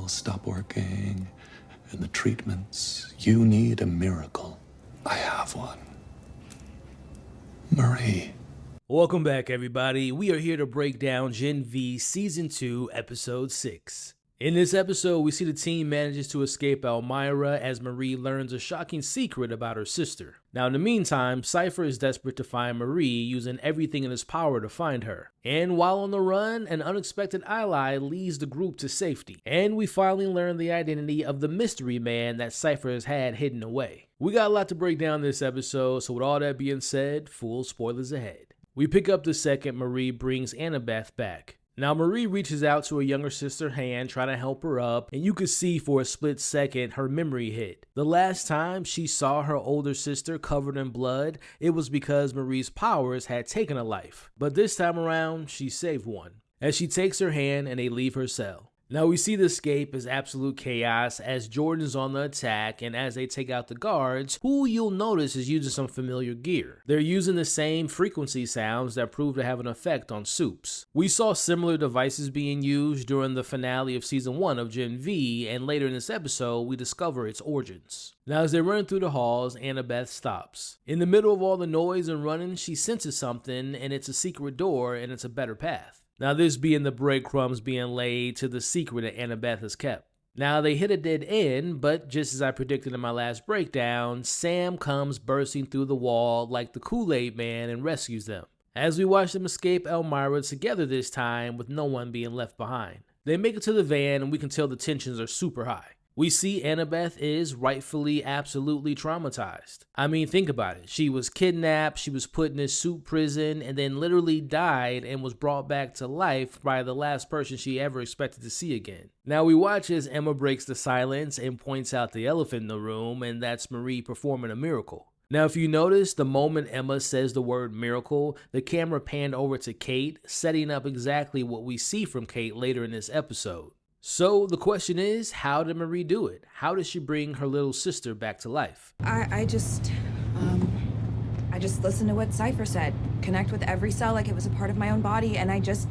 pills stop working and the treatments, you need a miracle. I have one. Marie. Welcome back, everybody. We are here to break down Gen V Season 2, Episode 6. In this episode, we see the team manages to escape Elmira as Marie learns a shocking secret about her sister. Now, in the meantime, Cipher is desperate to find Marie, using everything in his power to find her. And while on the run, an unexpected ally leads the group to safety. And we finally learn the identity of the mystery man that Cipher has had hidden away. We got a lot to break down this episode, so with all that being said, full spoilers ahead. We pick up the second Marie brings Annabeth back. Now, Marie reaches out to her younger sister, Han, trying to help her up, and you could see for a split second her memory hit. The last time she saw her older sister covered in blood, it was because Marie's powers had taken a life. But this time around, she saved one, as she takes her hand and they leave her cell. Now we see the escape is absolute chaos as Jordan's on the attack, and as they take out the guards, who you'll notice is using some familiar gear. They're using the same frequency sounds that prove to have an effect on Supes. We saw similar devices being used during the finale of Season 1 of Gen V, and later in this episode we discover its origins. Now as they run through the halls, Annabeth stops. In the middle of all the noise and running, she senses something, and it's a secret door and it's a better path. Now this being the breadcrumbs being laid to the secret that Annabeth has kept. Now they hit a dead end, but just as I predicted in my last breakdown, Sam comes bursting through the wall like the Kool-Aid Man and rescues them. As we watch them escape Elmira together this time with no one being left behind. They make it to the van and we can tell the tensions are super high. We see Annabeth is rightfully absolutely traumatized. I mean, think about it. She was kidnapped, she was put in a suit prison, and then literally died and was brought back to life by the last person she ever expected to see again. Now we watch as Emma breaks the silence and points out the elephant in the room, and that's Marie performing a miracle. Now, if you notice, the moment Emma says the word miracle, the camera panned over to Kate, setting up exactly what we see from Kate later in this episode. So the question is, how did Marie do it? How did she bring her little sister back to life? I just listened to what Cipher said. Connect with every cell like it was a part of my own body, and I just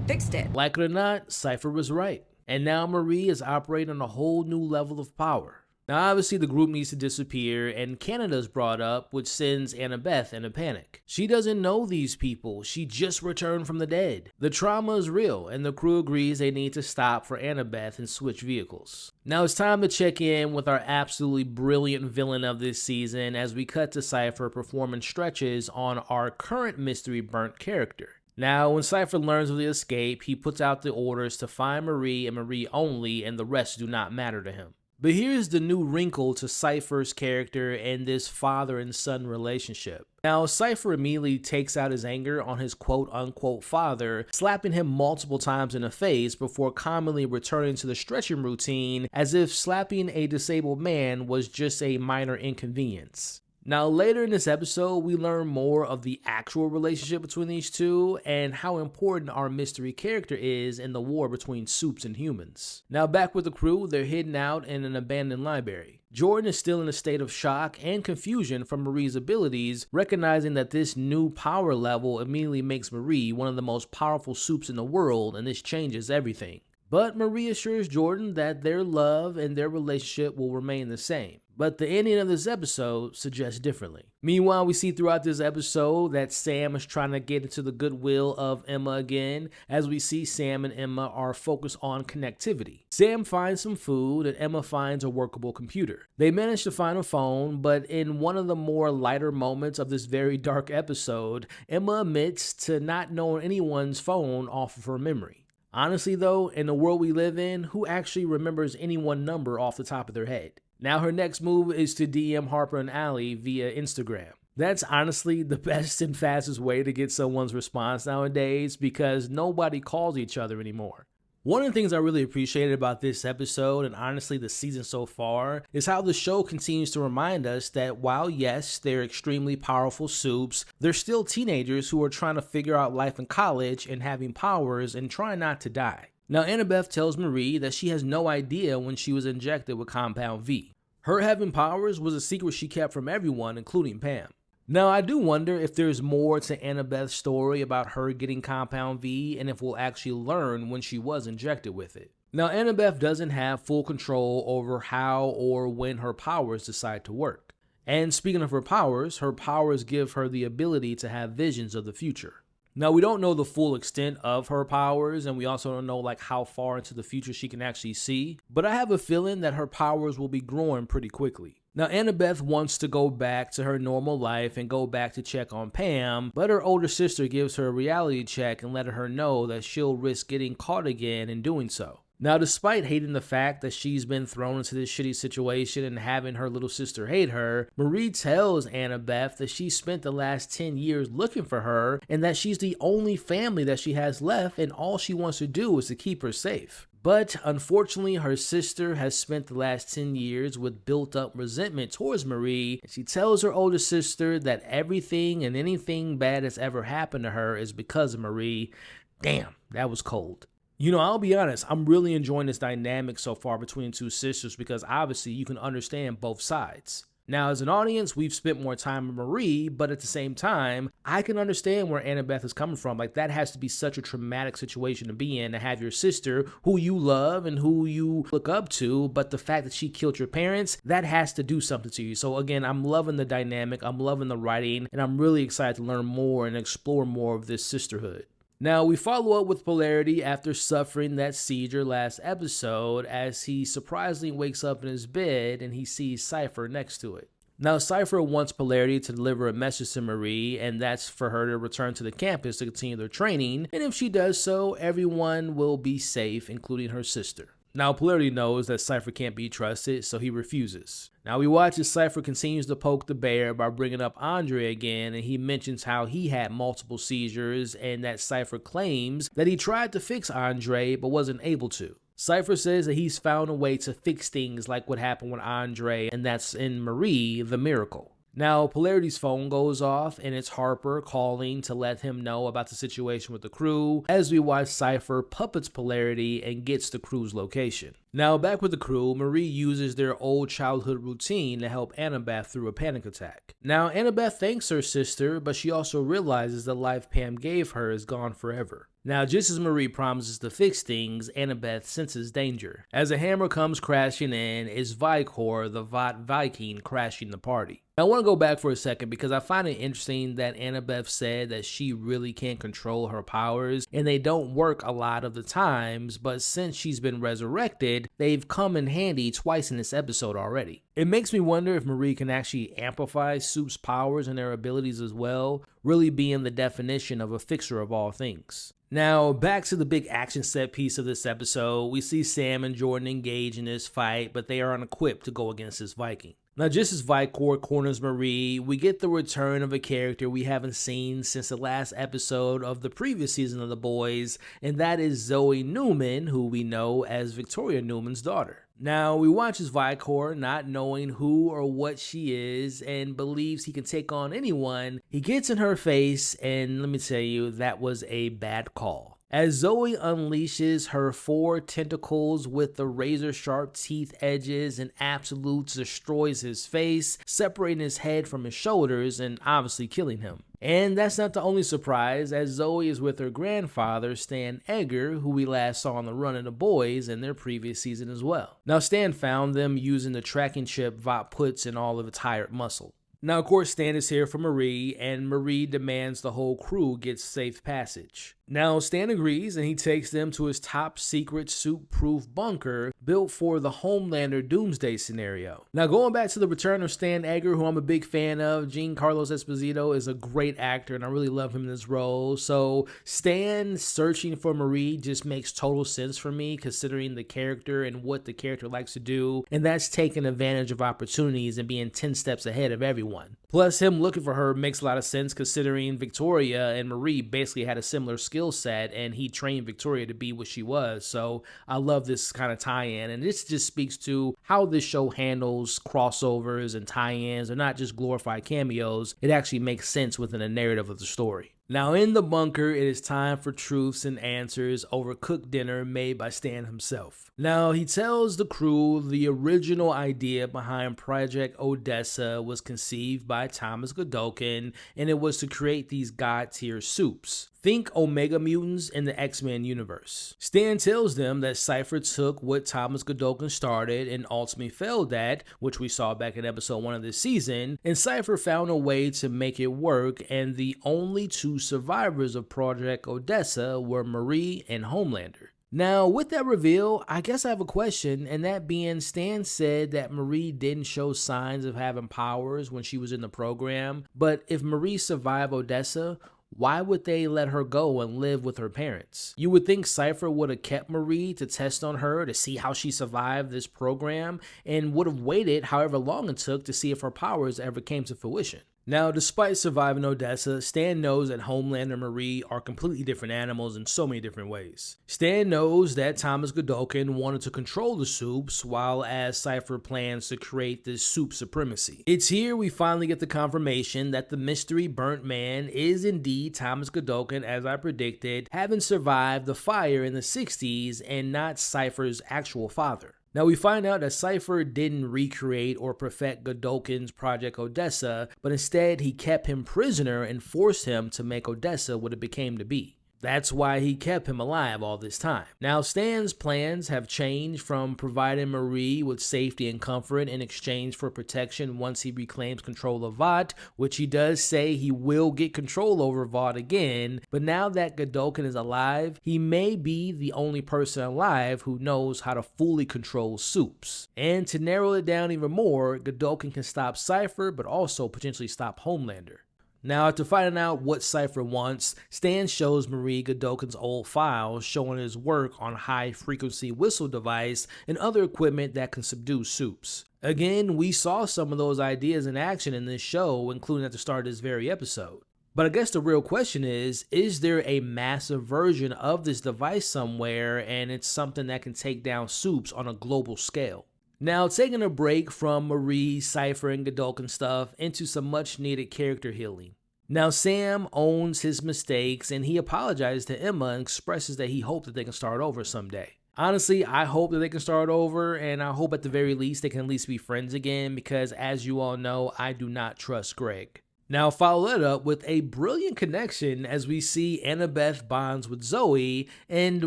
fixed it. Like it or not, Cipher was right. And now Marie is operating on a whole new level of power. Now obviously the group needs to disappear, and Canada's brought up, which sends Annabeth in a panic. She doesn't know these people, she just returned from the dead. The trauma is real, and the crew agrees they need to stop for Annabeth and switch vehicles. Now it's time to check in with our absolutely brilliant villain of this season as we cut to Cipher performing stretches on our current mystery burnt character. Now, when Cipher learns of the escape, he puts out the orders to find Marie and Marie only, and the rest do not matter to him. But here's the new wrinkle to Cipher's character and this father and son relationship. Now, Cipher immediately takes out his anger on his quote-unquote father, slapping him multiple times in the face before calmly returning to the stretching routine as if slapping a disabled man was just a minor inconvenience. Now, later in this episode, we learn more of the actual relationship between these two and how important our mystery character is in the war between Supes and humans. Now, back with the crew, they're hidden out in an abandoned library. Jordan is still in a state of shock and confusion from Marie's abilities, recognizing that this new power level immediately makes Marie one of the most powerful Supes in the world, and this changes everything. But Marie assures Jordan that their love and their relationship will remain the same. But the ending of this episode suggests differently. Meanwhile, we see throughout this episode that Sam is trying to get into the goodwill of Emma again, as we see Sam and Emma are focused on connectivity. Sam finds some food and Emma finds a workable computer. They manage to find a phone, but in one of the more lighter moments of this very dark episode, Emma admits to not knowing anyone's phone off of her memory. Honestly though, in the world we live in, who actually remembers any one number off the top of their head? Now her next move is to DM Harper and Allie via Instagram. That's honestly the best and fastest way to get someone's response nowadays because nobody calls each other anymore. One of the things I really appreciated about this episode, and honestly the season so far, is how the show continues to remind us that while yes, they're extremely powerful Supes, they're still teenagers who are trying to figure out life in college and having powers and trying not to die. Now, Annabeth tells Marie that she has no idea when she was injected with Compound V. Her having powers was a secret she kept from everyone, including Pam. Now, I do wonder if there's more to Annabeth's story about her getting Compound V and if we'll actually learn when she was injected with it. Now, Annabeth doesn't have full control over how or when her powers decide to work. And speaking of her powers give her the ability to have visions of the future. Now, we don't know the full extent of her powers, and we also don't know like how far into the future she can actually see, but I have a feeling that her powers will be growing pretty quickly. Now, Annabeth wants to go back to her normal life and go back to check on Pam, but her older sister gives her a reality check and letting her know that she'll risk getting caught again in doing so. Now, despite hating the fact that she's been thrown into this shitty situation and having her little sister hate her, Marie tells Annabeth that she spent the last 10 years looking for her and that she's the only family that she has left and all she wants to do is to keep her safe. But unfortunately, her sister has spent the last 10 years with built up resentment towards Marie, and she tells her older sister that everything and anything bad that's ever happened to her is because of Marie. Damn, that was cold. You know, I'll be honest, I'm really enjoying this dynamic so far between two sisters because obviously you can understand both sides. Now, as an audience, we've spent more time with Marie, but at the same time, I can understand where Annabeth is coming from. Like, that has to be such a traumatic situation to be in, to have your sister, who you love and who you look up to, but the fact that she killed your parents, that has to do something to you. So again, I'm loving the dynamic, I'm loving the writing, and I'm really excited to learn more and explore more of this sisterhood. Now, we follow up with Polarity after suffering that seizure last episode as he surprisingly wakes up in his bed and he sees Cipher next to it. Now, Cipher wants Polarity to deliver a message to Marie, and that's for her to return to the campus to continue their training, and if she does so, everyone will be safe, including her sister. Now, Polarity knows that Cipher can't be trusted, so he refuses. Now, we watch as Cipher continues to poke the bear by bringing up Andre again, and he mentions how he had multiple seizures and that Cipher claims that he tried to fix Andre but wasn't able to. Cipher says that he's found a way to fix things like what happened with Andre, and that's in Marie, the miracle. Now, Polarity's phone goes off, and it's Harper calling to let him know about the situation with the crew, as we watch Cipher puppets Polarity and gets the crew's location. Now, back with the crew, Marie uses their old childhood routine to help Annabeth through a panic attack. Now, Annabeth thanks her sister, but she also realizes the life Pam gave her is gone forever. Now, just as Marie promises to fix things, Annabeth senses danger. As a hammer comes crashing in, it's Vicor, the Vought Viking, crashing the party. Now, I want to go back for a second because I find it interesting that Annabeth said that she really can't control her powers, and they don't work a lot of the times, but since she's been resurrected, they've come in handy twice in this episode already. It makes me wonder if Marie can actually amplify Soup's powers and their abilities as well, really being the definition of a fixer of all things. Now, back to the big action set piece of this episode, we see Sam and Jordan engage in this fight, but they are unequipped to go against this Viking. Now, just as Vicor corners Marie, we get the return of a character we haven't seen since the last episode of the previous season of The Boys, and that is Zoe Newman, who we know as Victoria Newman's daughter. Now, we watch as Vicor, not knowing who or what she is, and believes he can take on anyone. He gets in her face, and let me tell you, that was a bad call. As Zoe unleashes her 4 tentacles with the razor-sharp teeth edges and absolutes destroys his face, separating his head from his shoulders and obviously killing him. And that's not the only surprise, as Zoe is with her grandfather, Stan Egger, who we last saw on the run of The Boys in their previous season as well. Now, Stan found them using the tracking chip Vought puts in all of its hired muscle. Now, of course, Stan is here for Marie, and Marie demands the whole crew gets safe passage. Now, Stan agrees, and he takes them to his top-secret, soup-proof bunker built for the Homelander Doomsday scenario. Now, going back to the return of Stan Egger, who I'm a big fan of, Giancarlo Esposito is a great actor, and I really love him in this role. So, Stan searching for Marie just makes total sense for me, considering the character and what the character likes to do, and that's taking advantage of opportunities and being 10 steps ahead of everyone. Plus, him looking for her makes a lot of sense, considering Victoria and Marie basically had a similar skill set, and he trained Victoria to be what she was. So I love this kind of tie-in, and this just speaks to how this show handles crossovers and tie-ins. They're not just glorified cameos. It actually makes sense within the narrative of the story. Now, in the bunker, it is time for truths and answers over cooked dinner made by Stan himself. Now, he tells the crew the original idea behind Project Odessa was conceived by Thomas Godokin, and it was to create these god-tier soups. Think Omega mutants in the X-Men universe. Stan tells them that Cipher took what Thomas Godolkin started and ultimately failed at, which we saw back in episode 1 of this season, and Cipher found a way to make it work, and the only two survivors of Project Odessa were Marie and Homelander. Now, with that reveal, I guess I have a question, and that being, Stan said that Marie didn't show signs of having powers when she was in the program, but if Marie survived Odessa, why would they let her go and live with her parents? You would think Cipher would have kept Marie to test on her to see how she survived this program, and would have waited however long it took to see if her powers ever came to fruition. Now, despite surviving Odessa, Stan knows that Homelander and Marie are completely different animals in so many different ways. Stan knows that Thomas Godolkin wanted to control the Supes, while as Cipher plans to create this Supe supremacy. It's here we finally get the confirmation that the mystery burnt man is indeed Thomas Godolkin, as I predicted, having survived the fire in the 60s and not Cipher's actual father. Now we find out that Cipher didn't recreate or perfect Godolkin's Project Odessa, but instead he kept him prisoner and forced him to make Odessa what it became to be. That's why he kept him alive all this time. Now, Stan's plans have changed from providing Marie with safety and comfort in exchange for protection once he reclaims control of Vought, which he does say he will get control over Vought again, but now that Godolkin is alive, he may be the only person alive who knows how to fully control Supes. And to narrow it down even more, Godolkin can stop Cipher, but also potentially stop Homelander. Now, after finding out what Cipher wants, Stan shows Marie Godolkin's old files showing his work on high-frequency whistle device and other equipment that can subdue Supes. Again, we saw some of those ideas in action in this show, including at the start of this very episode. But I guess the real question is there a massive version of this device somewhere, and it's something that can take down Supes on a global scale? Now, taking a break from Marie, Cipher, and Godolkin stuff into some much needed character healing. Now, Sam owns his mistakes and he apologizes to Emma and expresses that he hopes that they can start over someday. Honestly, I hope that they can start over, and I hope at the very least they can at least be friends again, because as you all know, I do not trust Greg. Now, follow that up with a brilliant connection as we see Annabeth bonds with Zoe, and the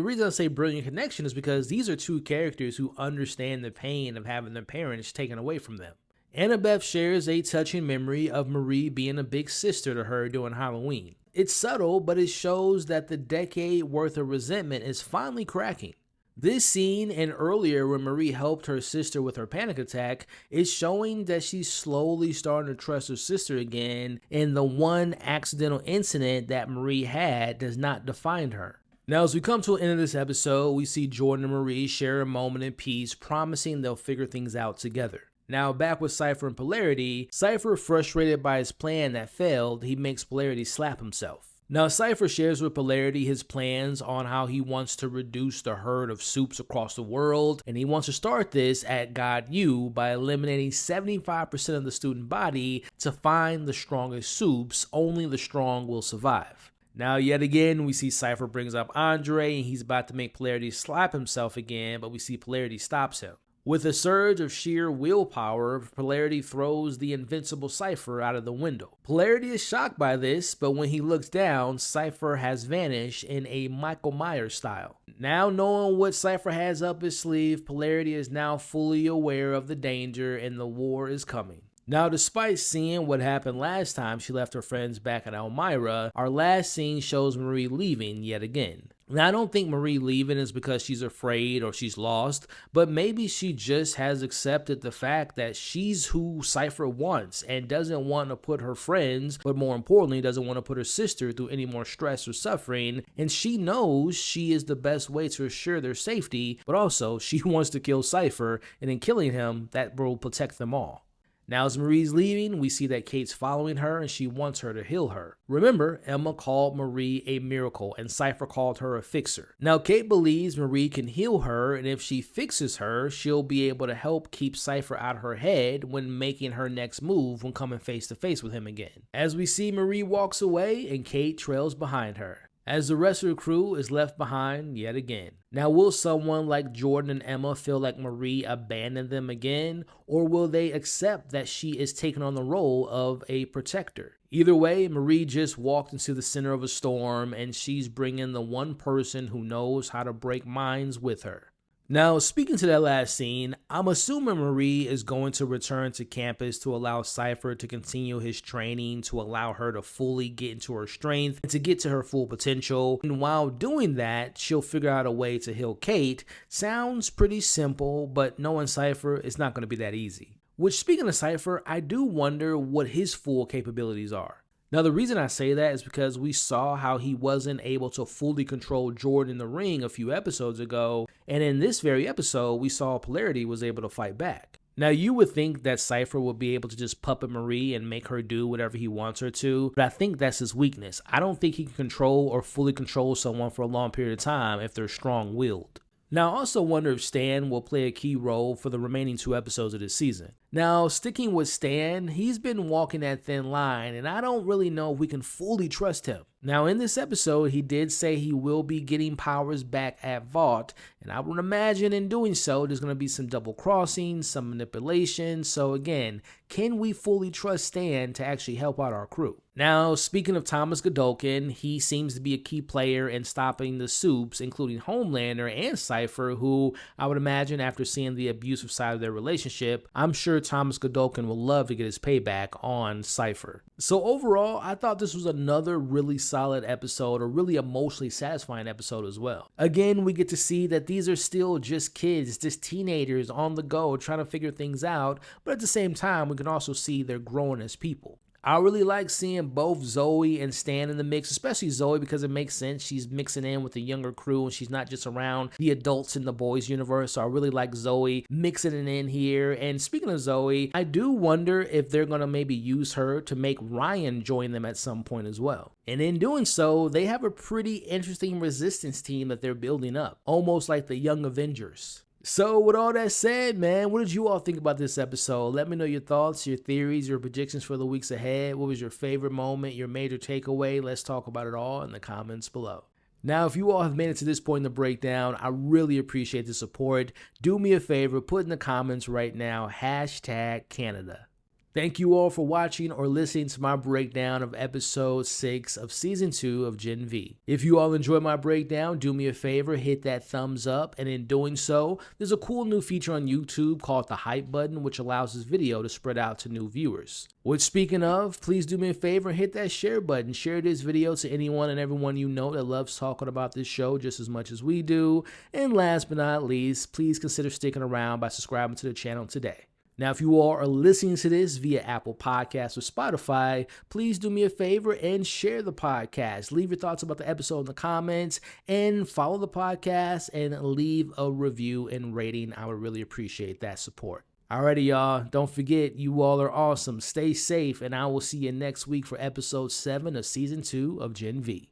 reason I say brilliant connection is because these are two characters who understand the pain of having their parents taken away from them. Annabeth shares a touching memory of Marie being a big sister to her during Halloween. It's subtle, but it shows that the decade worth of resentment is finally cracking. This scene and earlier when Marie helped her sister with her panic attack is showing that she's slowly starting to trust her sister again, and the one accidental incident that Marie had does not define her. Now, as we come to the end of this episode, we see Jordan and Marie share a moment in peace, promising they'll figure things out together. Now, back with Cipher and Polarity, Cipher, frustrated by his plan that failed, he makes Polarity slap himself. Now, Cipher shares with Polarity his plans on how he wants to reduce the herd of Supes across the world, and he wants to start this at God U by eliminating 75% of the student body to find the strongest Supes. Only the strong will survive. Now, yet again, we see Cipher brings up Andre, and he's about to make Polarity slap himself again, but we see Polarity stops him. With a surge of sheer willpower, Polarity throws the invincible Cipher out of the window. Polarity is shocked by this, but when he looks down, Cipher has vanished in a Michael Myers style. Now knowing what Cipher has up his sleeve, Polarity is now fully aware of the danger and the war is coming. Now, despite seeing what happened last time she left her friends back at Elmira, our last scene shows Marie leaving yet again. Now, I don't think Marie leaving is because she's afraid or she's lost, but maybe she just has accepted the fact that she's who Cipher wants and doesn't want to put her friends, but more importantly, doesn't want to put her sister through any more stress or suffering, and she knows she is the best way to assure their safety, but also she wants to kill Cipher, and in killing him, that will protect them all. Now, as Marie's leaving, we see that Kate's following her and she wants her to heal her. Remember, Emma called Marie a miracle and Cipher called her a fixer. Now, Kate believes Marie can heal her, and if she fixes her, she'll be able to help keep Cipher out of her head when making her next move when coming face to face with him again. As we see, Marie walks away and Kate trails behind her. as the rest of the crew is left behind yet again. Now, will someone like Jordan and Emma feel like Marie abandoned them again, or will they accept that she is taking on the role of a protector? Either way, Marie just walked into the center of a storm, and she's bringing the one person who knows how to break minds with her. Now, speaking to that last scene, I'm assuming Marie is going to return to campus to allow Cipher to continue his training, to allow her to fully get into her strength and to get to her full potential. And while doing that, she'll figure out a way to heal Kate. Sounds pretty simple, but knowing Cipher, it's not going to be that easy. Which, speaking of Cipher, I do wonder what his full capabilities are. Now, the reason I say that is because we saw how he wasn't able to fully control Jordan in the ring a few episodes ago, and in this very episode, we saw Polarity was able to fight back. Now, you would think that Cipher would be able to just puppet Marie and make her do whatever he wants her to, but I think that's his weakness. I don't think he can control or fully control someone for a long period of time if they're strong-willed. Now, I also wonder if Stan will play a key role for the remaining 2 episodes of this season. Now, sticking with Stan, he's been walking that thin line, and I don't really know if we can fully trust him. Now, in this episode, he did say he will be getting powers back at Vought, and I would imagine in doing so, there's going to be some double crossing, some manipulation. So again, can we fully trust Stan to actually help out our crew? Now, speaking of Thomas Godolkin, he seems to be a key player in stopping the Supes, including Homelander and Cipher, who I would imagine after seeing the abusive side of their relationship, I'm sure Thomas Godolkin will love to get his payback on Cipher. So overall, I thought this was another really solid episode, a really emotionally satisfying episode as well. Again, we get to see that these are still just kids, just teenagers on the go trying to figure things out, but at the same time, we can also see they're growing as people. I really like seeing both Zoe and Stan in the mix, especially Zoe because it makes sense. She's mixing in with the younger crew and she's not just around the adults in the boys universe. So I really like Zoe mixing it in here. And speaking of Zoe, I do wonder if they're going to maybe use her to make Ryan join them at some point as well. And in doing so, they have a pretty interesting resistance team that they're building up, almost like the Young Avengers. So with all that said, man, what did you all think about this episode? Let me know your thoughts, your theories, your predictions for the weeks ahead. What was your favorite moment, your major takeaway? Let's talk about it all in the comments below. Now, if you all have made it to this point in the breakdown, I really appreciate the support. Do me a favor, put in the comments right now, #Canada. Thank you all for watching or listening to my breakdown of episode 6 of season 2 of Gen V. If you all enjoyed my breakdown, do me a favor, hit that thumbs up, and in doing so, there's a cool new feature on YouTube called the hype button, which allows this video to spread out to new viewers. Which, speaking of, please do me a favor, hit that share button. Share this video to anyone and everyone you know that loves talking about this show just as much as we do. And last but not least, please consider sticking around by subscribing to the channel today. Now, if you all are listening to this via Apple Podcasts or Spotify, please do me a favor and share the podcast. Leave your thoughts about the episode in the comments and follow the podcast and leave a review and rating. I would really appreciate that support. Alrighty, y'all. Don't forget, you all are awesome. Stay safe, and I will see you next week for episode 7 of season 2 of Gen V.